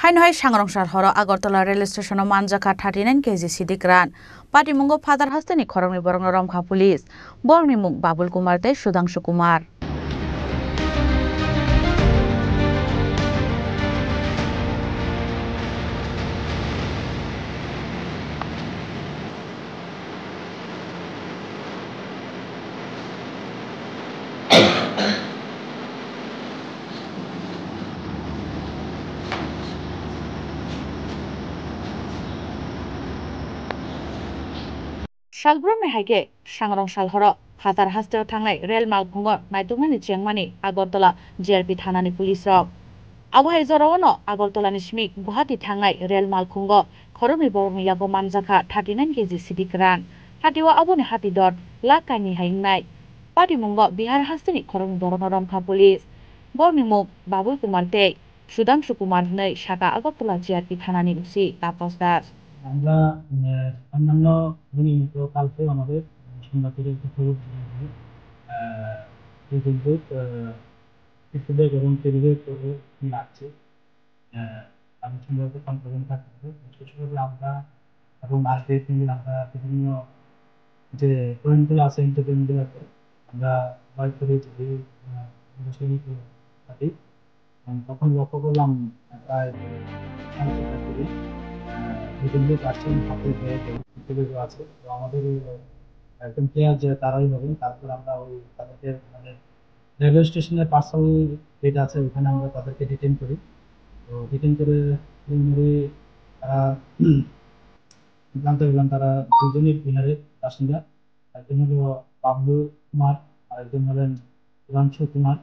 Hainhai Sangrongshar Horo Agartala Railway Station Manjaka 39 kg Sidikran. Patimungo Father Hastani Korongni Borong Ramkha Police. Borni Mung Babul Kumar Te Sudangshu Kumar. Shalbrum Haige, Sangrong Shalhoro, Hatar Haster Tanglai, Rail Malpungo, Naitungani Chengmani, Agartala, JRP Thanani Police Rock. Awai Zorono, Agartala Nishmik, Guhati Tanglai, Rail Malpungo, Koromi Bormi Yago Manjaka, 39 kg Sidikran. Hatiwa Abuni Hati Dot, Lakani Hainai. Patimungo, Bihar Hastani, Koromi Borong Ramkha Police. Borni Mung, Babul Kumar Te, Sudangshu Kumar Nei, Shaka Agartala JRP Thanani Usi, Tapos Das. আমরা অন্যান্য নিয়মিত কালকে আমাদের সংবাদের খবর বিদ্যুৎ শিশুদের এবং পরিবেশ লাগছে আমি সংবাদে কনফারেন্স থাকতে বিশেষভাবে আমরা এবং আজকের দিনে আমরা বিভিন্ন যে পয়েন্টগুলো আছে এন্টারটেনমেন্টের আছে আমরা ভয় করে যদি অনুশীলন থাকি তখন লক্ষ্য করলাম প্রায় বিভিন্ন কাস্টম হাতে আছে তো আমাদের একদম ক্লিয়ার যে তারাই হবে তারপর আমরা ওই তাদেরকে মানে রেলওয়ে স্টেশনের পার্সোনাল যেটা আছে ওখানে আমরা তাদেরকে ডিটেইন করি তো ডিটেইন করে তারা জানতে পারলাম তারা দুজনই বিহারের বাসিন্দা একজন হলো বাবলু কুমার আর একজন হলেন সুধাংশু কুমার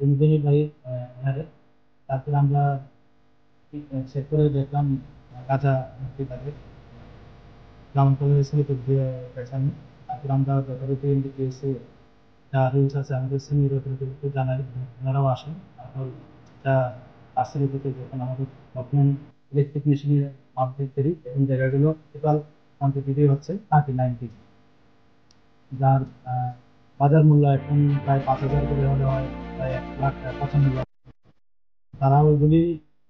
দুজনই ভাই বিহারে তারপরে আমরা চেক করে দেখলাম গাঁজা তাদের গ্রামাঞ্চলের স্মৃতি পেয়েছেন তারপর আমরা যথারীতি এসে যা রুলস আছে আমাদের সিনিয়র অথরিটিকে জানাই ওনারাও আসেন তারপর যা ফ্যাসিলিটিতে যখন আমাদের ডকুমেন্ট ইলেকট্রিক মেশিনের মাধ্যমে তৈরি এবং জায়গাগুলো টোটাল কোয়ান্টিটি হচ্ছে 39 কেজি যার বাজার মূল্য এখন প্রায় 5,000 করে হলে হয় প্রায় 1,95,000 তারা ওইগুলি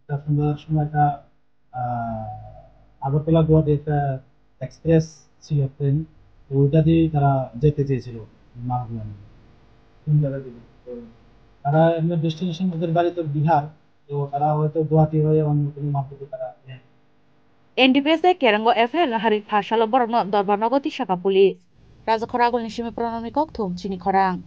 সন্ধ্যার সময় একটা আগরতলা গুয়াহাটি একটা এক্সপ্রেস ছিল ট্রেন তো ওইটা দিয়েই তারা যেতে চেয়েছিল মালগুলো তারা এমনি ডেস্টিনেশন ওদের বাড়ি তো বিহার তো তারা হয়তো গুয়াহাটি হয়ে অন্য কোনো মাধ্যমে তারা NDPS Kerango FL Hari Phashalo Borno Dorbanogoti Shaka Police. Raja Koragol Nishimi Pronami Koktum Chini Korang.